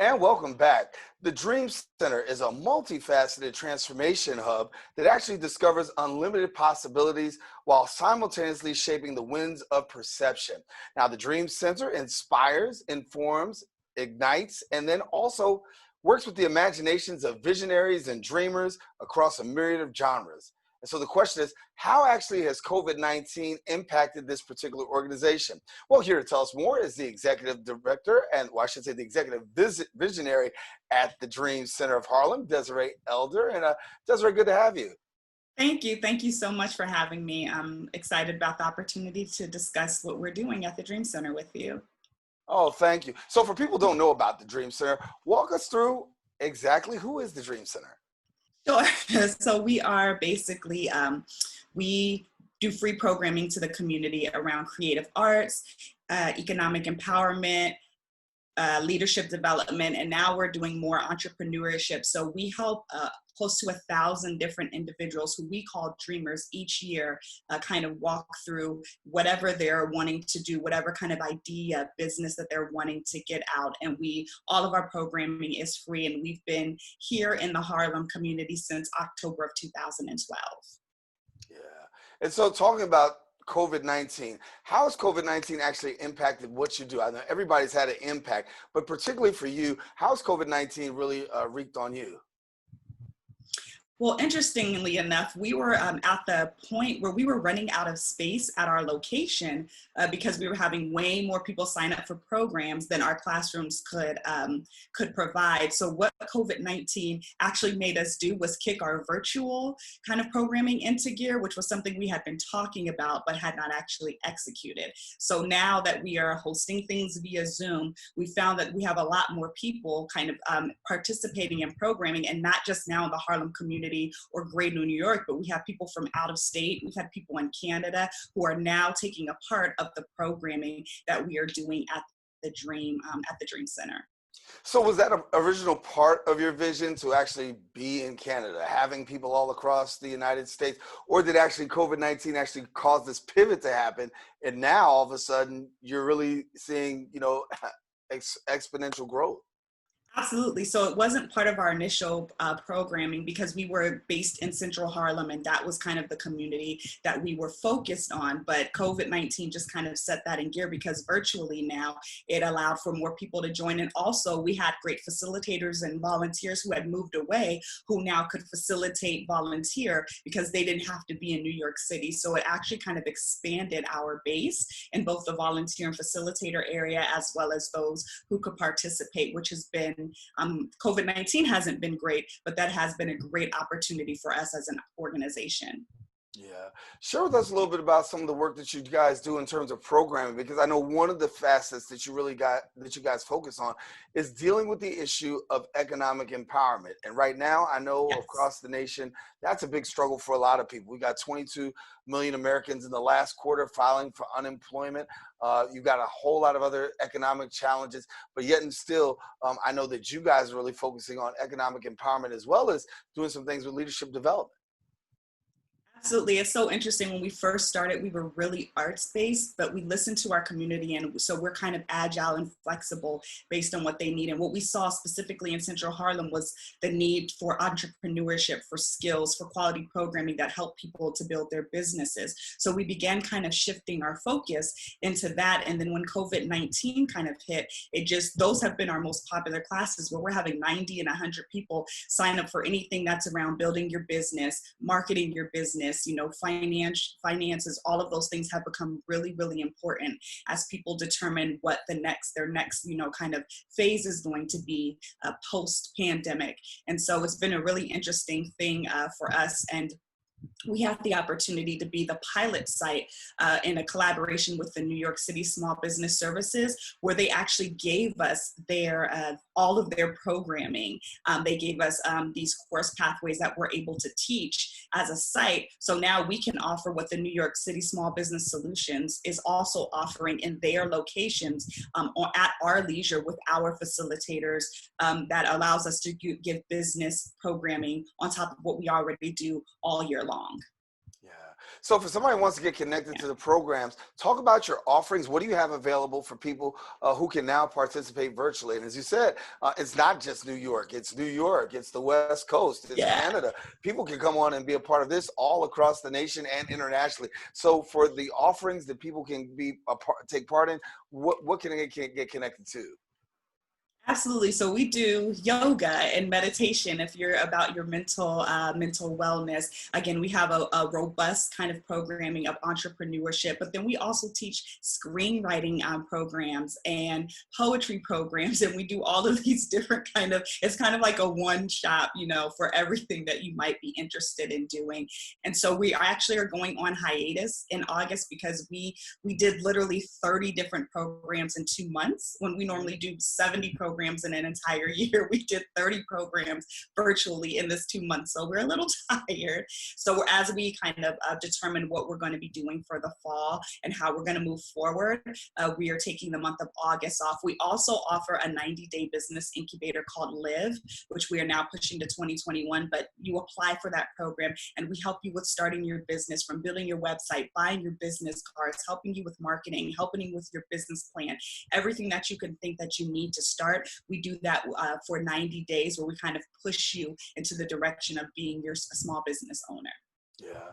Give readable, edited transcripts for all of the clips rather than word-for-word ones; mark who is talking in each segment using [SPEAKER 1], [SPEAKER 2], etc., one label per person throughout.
[SPEAKER 1] And welcome back. The Dream Center is a multifaceted transformation hub that actually discovers unlimited possibilities while simultaneously shaping the winds of perception. Now, the Dream Center inspires, informs, ignites, and then also works with the imaginations of visionaries and dreamers across a myriad of genres. And so the question is, how actually has COVID-19 impacted this particular organization? Well, here to tell us more is the executive director, and well, I should say the executive visionary at the Dream Center of Harlem, Desiree Elder. And Desiree, good to have you.
[SPEAKER 2] Thank you. Thank you so much for having me. I'm excited about the opportunity to discuss what we're doing at the Dream Center with you.
[SPEAKER 1] Oh, thank you. So for people who don't know about the Dream Center, walk us through exactly who is the Dream Center?
[SPEAKER 2] Sure. So we are basically, we do free programming to the community around creative arts, economic empowerment, leadership development, and now we're doing more entrepreneurship. So we help close to 1,000 different individuals who we call dreamers each year kind of walk through whatever they're wanting to do, whatever kind of idea, business that they're wanting to get out. And all of our programming is free, and we've been here in the Harlem community since October of 2012.
[SPEAKER 1] Yeah. And so talking about COVID-19, how has COVID-19 actually impacted what you do? I know everybody's had an impact, but particularly for you, how has COVID-19 really wreaked on you?
[SPEAKER 2] Well, interestingly enough, we were at the point where we were running out of space at our location because we were having way more people sign up for programs than our classrooms could provide. So what COVID-19 actually made us do was kick our virtual kind of programming into gear, which was something we had been talking about but had not actually executed. So now that we are hosting things via Zoom, we found that we have a lot more people kind of participating in programming, and not just now in the Harlem community or Greater New York, but we have people from out of state. We've had people in Canada who are now taking a part of the programming that we are doing at the Dream Center.
[SPEAKER 1] So was that an original part of your vision to actually be in Canada, having people all across the United States, or did actually COVID-19 actually cause this pivot to happen? And now all of a sudden you're really seeing, exponential growth.
[SPEAKER 2] Absolutely. So it wasn't part of our initial programming because we were based in Central Harlem, and that was kind of the community that we were focused on. But COVID-19 just kind of set that in gear because virtually now it allowed for more people to join. And also we had great facilitators and volunteers who had moved away who now could facilitate, volunteer, because they didn't have to be in New York City. So it actually kind of expanded our base in both the volunteer and facilitator area, as well as those who could participate, which has been COVID-19 hasn't been great, but that has been a great opportunity for us as an organization.
[SPEAKER 1] Yeah. Share with us a little bit about some of the work that you guys do in terms of programming, because I know one of the facets that you guys focus on is dealing with the issue of economic empowerment. And right now, I know
[SPEAKER 2] Yes.
[SPEAKER 1] across the nation, that's a big struggle for a lot of people. We got 22 million Americans in the last quarter filing for unemployment. You've got a whole lot of other economic challenges, but yet and still, I know that you guys are really focusing on economic empowerment as well as doing some things with leadership development.
[SPEAKER 2] Absolutely. It's so interesting. When we first started, we were really arts-based, but we listened to our community. And so we're kind of agile and flexible based on what they need. And what we saw specifically in Central Harlem was the need for entrepreneurship, for skills, for quality programming that help people to build their businesses. So we began kind of shifting our focus into that. And then when COVID-19 kind of hit, those have been our most popular classes, where we're having 90 and 100 people sign up for anything that's around building your business, marketing your business, finances, all of those things have become really, really important as people determine what their next, kind of phase is going to be post-pandemic. And so it's been a really interesting thing for us. And we had the opportunity to be the pilot site in a collaboration with the New York City Small Business Services, where they actually gave us all of their programming. They gave us these course pathways that we're able to teach as a site. So now we can offer what the New York City Small Business Solutions is also offering in their locations or at our leisure with our facilitators. That allows us to give business programming on top of what we already do all year long.
[SPEAKER 1] Yeah. So for somebody who wants to get connected to the programs, talk about your offerings. What do you have available for people who can now participate virtually? And as you said, it's not just New York. It's New York. It's the West Coast. It's
[SPEAKER 2] Yeah.
[SPEAKER 1] Canada. People can come on and be a part of this all across the nation and internationally. So for the offerings that people can be take part in, what can they get connected to?
[SPEAKER 2] Absolutely. So we do yoga and meditation if you're about your mental wellness. Again, we have a robust kind of programming of entrepreneurship, but then we also teach screenwriting programs and poetry programs, and we do all of these different kind of. It's kind of like a one shop, for everything that you might be interested in doing. And so we actually are going on hiatus in August because we did literally 30 different programs in 2 months when we normally do 70 programs in an entire year. We did 30 programs virtually in this 2 months. So we're a little tired. So as we kind of determine what we're going to be doing for the fall and how we're going to move forward, we are taking the month of August off. We also offer a 90-day business incubator called Live, which we are now pushing to 2021, but you apply for that program and we help you with starting your business, from building your website, buying your business cards, helping you with marketing, helping you with your business plan, everything that you can think that you need to start. We do that for 90 days where we kind of push you into the direction of being a small business owner.
[SPEAKER 1] Yeah.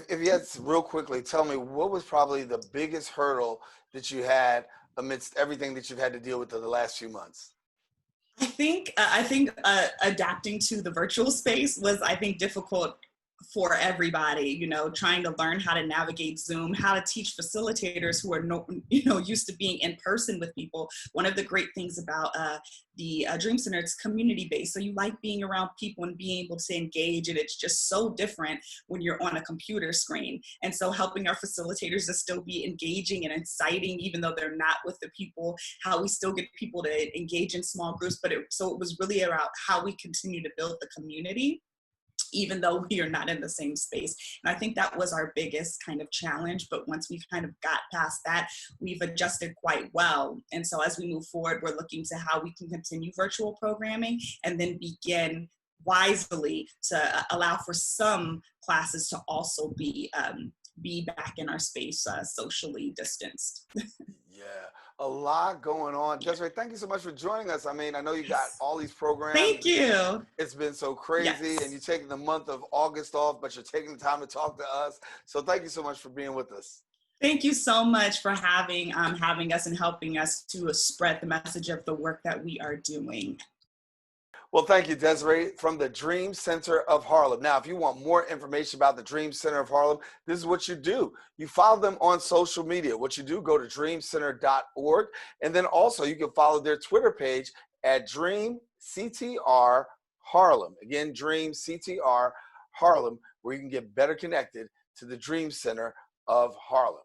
[SPEAKER 1] If you had to real quickly tell me, what was probably the biggest hurdle that you had amidst everything that you've had to deal with in the last few months?
[SPEAKER 2] I think adapting to the virtual space was, I think, difficult for everybody, trying to learn how to navigate Zoom, how to teach facilitators who are used to being in person with people. One of the great things about the Dream Center, it's community based. So you like being around people and being able to engage. And it's just so different when you're on a computer screen. And so helping our facilitators to still be engaging and inciting, even though they're not with the people, how we still get people to engage in small groups. So it was really about how we continue to build the community, even though we are not in the same space. And I think that was our biggest kind of challenge. But once we've kind of got past that, we've adjusted quite well. And so as we move forward, we're looking to how we can continue virtual programming and then begin wisely to allow for some classes to also be back in our space, socially distanced.
[SPEAKER 1] Yeah, a lot going on. Desiree, thank you so much for joining us. I mean, I know you got
[SPEAKER 2] Yes.
[SPEAKER 1] all these programs.
[SPEAKER 2] Thank you.
[SPEAKER 1] It's been so crazy, and
[SPEAKER 2] Yes.
[SPEAKER 1] you're taking the month of August off, but you're taking the time to talk to us. So thank you so much for being with us.
[SPEAKER 2] Thank you so much for having us and helping us to spread the message of the work that we are doing.
[SPEAKER 1] Well, thank you, Desiree, from the Dream Center of Harlem. Now, if you want more information about the Dream Center of Harlem, this is what you do. You follow them on social media. What you do, go to dreamcenter.org. And then also you can follow their Twitter page at Dream CTR Harlem. Again, Dream CTR Harlem, where you can get better connected to the Dream Center of Harlem.